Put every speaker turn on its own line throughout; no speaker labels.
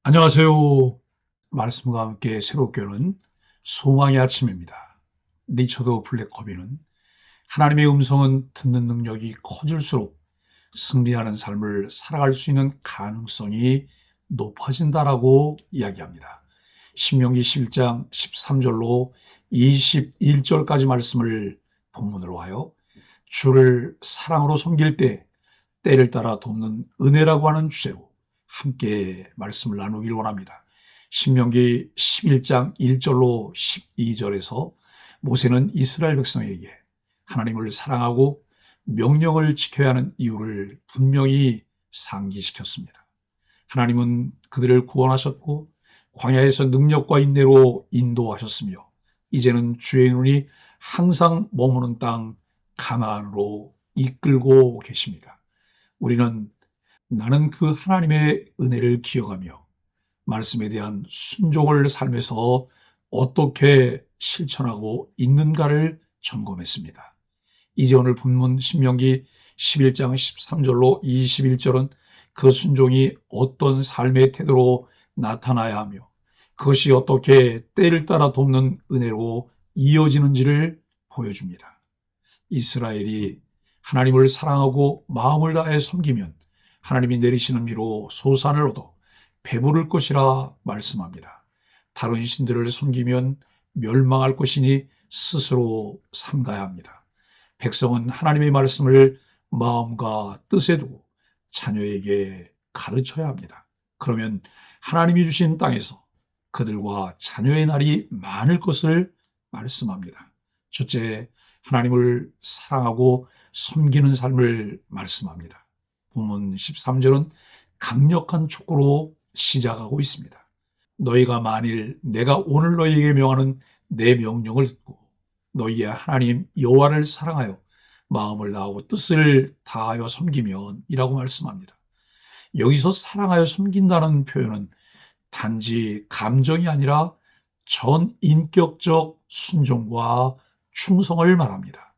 안녕하세요. 말씀과 함께 새롭게 오는 소망의 아침입니다. 리처드 블랙커비는 하나님의 음성은 듣는 능력이 커질수록 승리하는 삶을 살아갈 수 있는 가능성이 높아진다라고 이야기합니다. 신명기 11장 13절로 21절까지 말씀을 본문으로 하여 주를 사랑으로 섬길 때 때를 따라 돕는 은혜라고 하는 주제로 함께 말씀을 나누길 원합니다. 신명기 11장 1절로 12절에서 모세는 이스라엘 백성에게 하나님을 사랑하고 명령을 지켜야 하는 이유를 분명히 상기시켰습니다. 하나님은 그들을 구원하셨고 광야에서 능력과 인내로 인도하셨으며 이제는 주의 눈이 항상 머무는 땅 가나안으로 이끌고 계십니다. 우리는 나는 그 하나님의 은혜를 기억하며 말씀에 대한 순종을 삶에서 어떻게 실천하고 있는가를 점검했습니다. 이제 오늘 본문 신명기 11장 13절로 21절은 그 순종이 어떤 삶의 태도로 나타나야 하며 그것이 어떻게 때를 따라 돕는 은혜로 이어지는지를 보여줍니다. 이스라엘이 하나님을 사랑하고 마음을 다해 섬기면 하나님이 내리시는 비로 소산을 얻어 배부를 것이라 말씀합니다. 다른 신들을 섬기면 멸망할 것이니 스스로 삼가야 합니다. 백성은 하나님의 말씀을 마음과 뜻에 두고 자녀에게 가르쳐야 합니다. 그러면 하나님이 주신 땅에서 그들과 자녀의 날이 많을 것을 말씀합니다. 첫째, 하나님을 사랑하고 섬기는 삶을 말씀합니다. 본문 13절은 강력한 촉구로 시작하고 있습니다. 너희가 만일 내가 오늘 너희에게 명하는 내 명령을 듣고 너희의 하나님 여호와를 사랑하여 마음을 다하고 뜻을 다하여 섬기면 이라고 말씀합니다. 여기서 사랑하여 섬긴다는 표현은 단지 감정이 아니라 전 인격적 순종과 충성을 말합니다.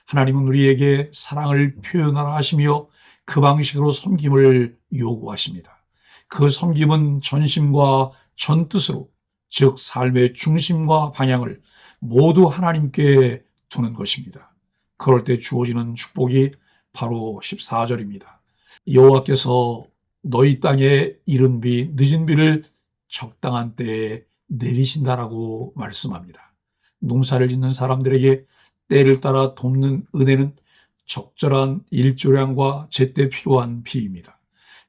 하나님은 우리에게 사랑을 표현하라 하시며 그 방식으로 섬김을 요구하십니다. 그 섬김은 전심과 전뜻으로, 즉 삶의 중심과 방향을 모두 하나님께 두는 것입니다. 그럴 때 주어지는 축복이 바로 14절입니다. 여호와께서 너희 땅에 이른 비, 늦은 비를 적당한 때에 내리신다라고 말씀합니다. 농사를 짓는 사람들에게 때를 따라 돕는 은혜는 적절한 일조량과 제때 필요한 비입니다.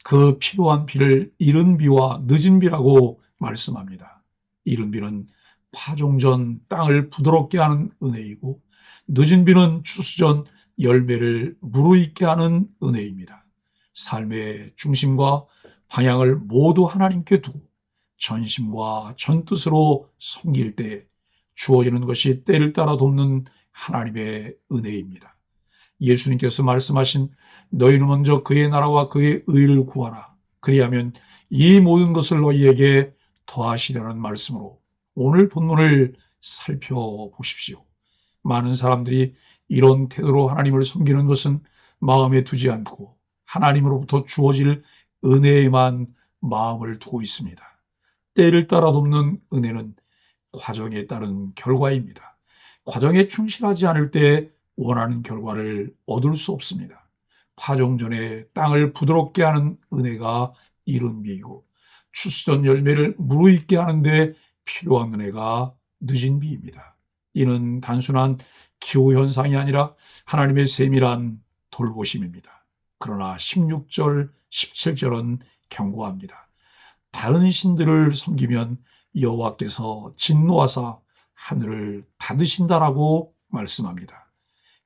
그 필요한 비를 이른 비와 늦은 비라고 말씀합니다. 이른 비는 파종 전 땅을 부드럽게 하는 은혜이고 늦은 비는 추수 전 열매를 무르익게 하는 은혜입니다. 삶의 중심과 방향을 모두 하나님께 두고 전심과 전뜻으로 섬길 때 주어지는 것이 때를 따라 돕는 하나님의 은혜입니다. 예수님께서 말씀하신 너희는 먼저 그의 나라와 그의 의를 구하라. 그리하면 이 모든 것을 너희에게 더하시려는 말씀으로 오늘 본문을 살펴보십시오. 많은 사람들이 이런 태도로 하나님을 섬기는 것은 마음에 두지 않고 하나님으로부터 주어질 은혜에만 마음을 두고 있습니다. 때를 따라 돕는 은혜는 과정에 따른 결과입니다. 과정에 충실하지 않을 때 원하는 결과를 얻을 수 없습니다. 파종 전에 땅을 부드럽게 하는 은혜가 이른 비이고 추수 전 열매를 무르익게 하는데 필요한 은혜가 늦은 비입니다. 이는 단순한 기후현상이 아니라 하나님의 세밀한 돌보심입니다. 그러나 16절, 17절은 경고합니다. 다른 신들을 섬기면 여호와께서 진노하사 하늘을 닫으신다라고 말씀합니다.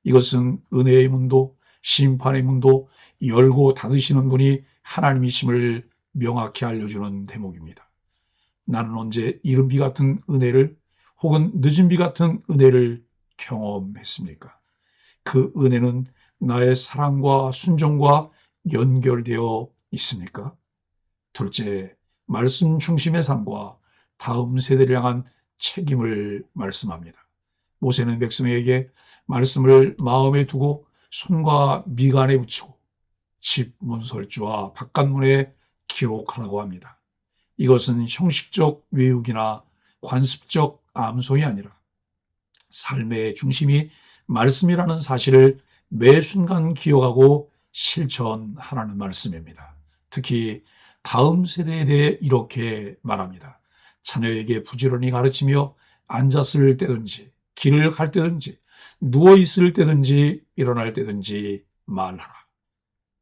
이것은 은혜의 문도 심판의 문도 열고 닫으시는 분이 하나님이심을 명확히 알려주는 대목입니다. 나는 언제 이른 비 같은 은혜를 혹은 늦은 비 같은 은혜를 경험했습니까? 그 은혜는 나의 사랑과 순종과 연결되어 있습니까? 둘째, 말씀 중심의 삶과 다음 세대를 향한 책임을 말씀합니다. 모세는 백성에게 말씀을 마음에 두고 손과 미간에 붙이고 집 문설주와 바깥문에 기록하라고 합니다. 이것은 형식적 외우기나 관습적 암송이 아니라 삶의 중심이 말씀이라는 사실을 매 순간 기억하고 실천하라는 말씀입니다. 특히 다음 세대에 대해 이렇게 말합니다. 자녀에게 부지런히 가르치며 앉았을 때든지 길을 갈 때든지 누워 있을 때든지 일어날 때든지 말하라.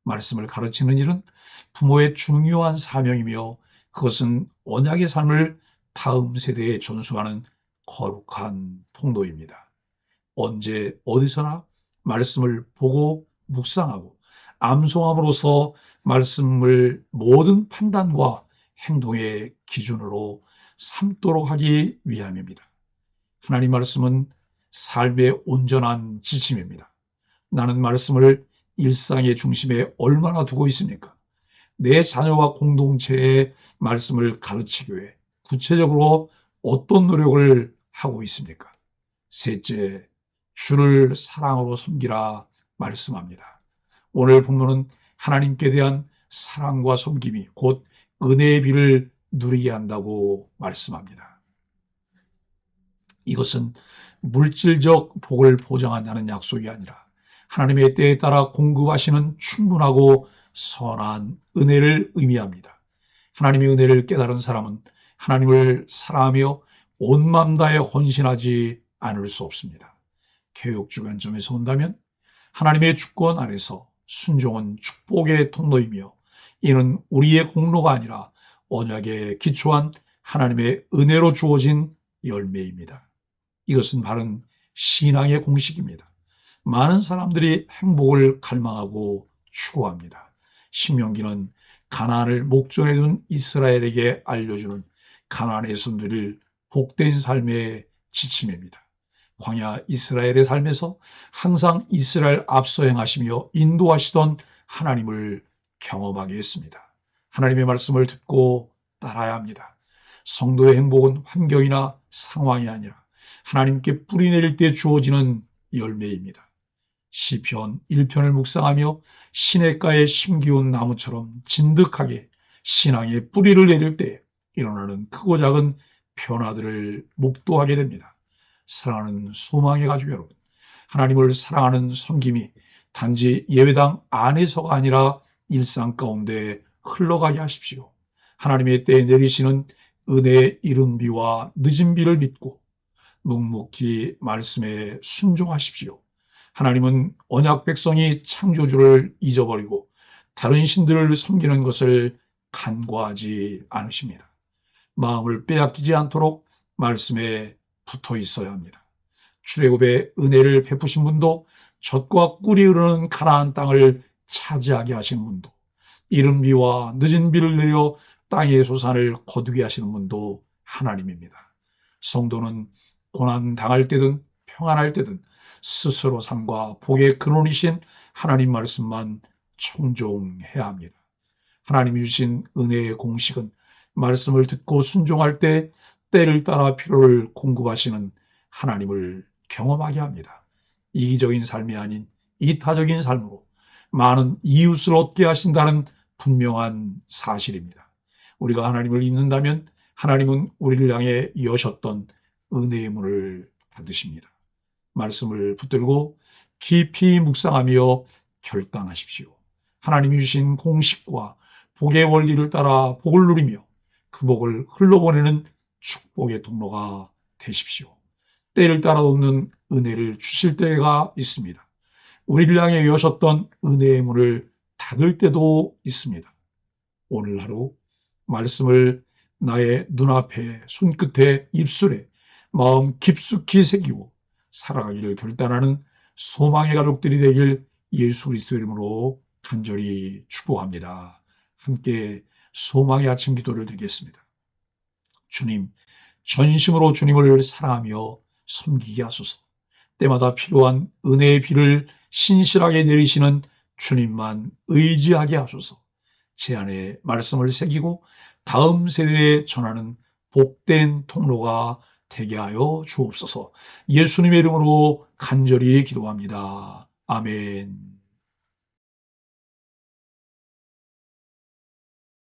말씀을 가르치는 일은 부모의 중요한 사명이며 그것은 언약의 삶을 다음 세대에 전수하는 거룩한 통로입니다. 언제 어디서나 말씀을 보고 묵상하고 암송함으로써 말씀을 모든 판단과 행동의 기준으로 삼도록 하기 위함입니다. 하나님 말씀은 삶의 온전한 지침입니다. 나는 말씀을 일상의 중심에 얼마나 두고 있습니까? 내 자녀와 공동체의 말씀을 가르치기 위해 구체적으로 어떤 노력을 하고 있습니까? 셋째, 주를 사랑으로 섬기라 말씀합니다. 오늘 본문은 하나님께 대한 사랑과 섬김이 곧 은혜의 비를 누리게 한다고 말씀합니다. 이것은 물질적 복을 보장한다는 약속이 아니라 하나님의 때에 따라 공급하시는 충분하고 선한 은혜를 의미합니다. 하나님의 은혜를 깨달은 사람은 하나님을 사랑하며 온 마음 다해 헌신하지 않을 수 없습니다. 교육적 관점에서 본다면 하나님의 주권 아래서 순종은 축복의 통로이며 이는 우리의 공로가 아니라 언약에 기초한 하나님의 은혜로 주어진 열매입니다. 이것은 바른 신앙의 공식입니다. 많은 사람들이 행복을 갈망하고 추구합니다. 신명기는 가나안을 목전에 둔 이스라엘에게 알려주는 가나안에서 누릴 복된 삶의 지침입니다. 광야 이스라엘의 삶에서 항상 이스라엘 앞서 행하시며 인도하시던 하나님을 경험하게 했습니다. 하나님의 말씀을 듣고 따라야 합니다. 성도의 행복은 환경이나 상황이 아니라 하나님께 뿌리내릴 때 주어지는 열매입니다. 시편 1편을 묵상하며 시냇가에 심기운 나무처럼 진득하게 신앙의 뿌리를 내릴 때 일어나는 크고 작은 변화들을 목도하게 됩니다. 사랑하는 소망의 가족 여러분, 하나님을 사랑하는 섬김이 단지 예배당 안에서가 아니라 일상 가운데 흘러가게 하십시오. 하나님의 때에 내리시는 은혜의 이른 비와 늦은 비를 믿고 묵묵히 말씀에 순종하십시오. 하나님은 언약 백성이 창조주를 잊어버리고 다른 신들을 섬기는 것을 간과하지 않으십니다. 마음을 빼앗기지 않도록 말씀에 붙어 있어야 합니다. 출애굽의 은혜를 베푸신 분도 젖과 꿀이 흐르는 가나안 땅을 차지하게 하신 분도 이른 비와 늦은 비를 내려 땅의 소산을 거두게 하시는 분도 하나님입니다. 성도는 고난 당할 때든 평안할 때든 스스로 삶과 복의 근원이신 하나님 말씀만 청종해야 합니다. 하나님이 주신 은혜의 공식은 말씀을 듣고 순종할 때 때를 따라 필요를 공급하시는 하나님을 경험하게 합니다. 이기적인 삶이 아닌 이타적인 삶으로 많은 이웃을 얻게 하신다는 분명한 사실입니다. 우리가 하나님을 믿는다면 하나님은 우리를 향해 여셨던 은혜의 문을 닫으십니다. 말씀을 붙들고 깊이 묵상하며 결단하십시오. 하나님이 주신 공식과 복의 원리를 따라 복을 누리며 그 복을 흘러보내는 축복의 통로가 되십시오. 때를 따라 돕는 은혜를 주실 때가 있습니다. 우리를 향해 여셨던 은혜의 문을 닫을 때도 있습니다. 오늘 하루 말씀을 나의 눈앞에, 손끝에, 입술에 마음 깊숙이 새기고 살아가기를 결단하는 소망의 가족들이 되길 예수 그리스도 이름으로 간절히 축복합니다. 함께 소망의 아침 기도를 드리겠습니다. 주님, 전심으로 주님을 사랑하며 섬기게 하소서. 때마다 필요한 은혜의 비를 신실하게 내리시는 주님만 의지하게 하소서. 제 안에 말씀을 새기고 다음 세대에 전하는 복된 통로가 되게 하여 주옵소서. 예수님의 이름으로 간절히 기도합니다. 아멘.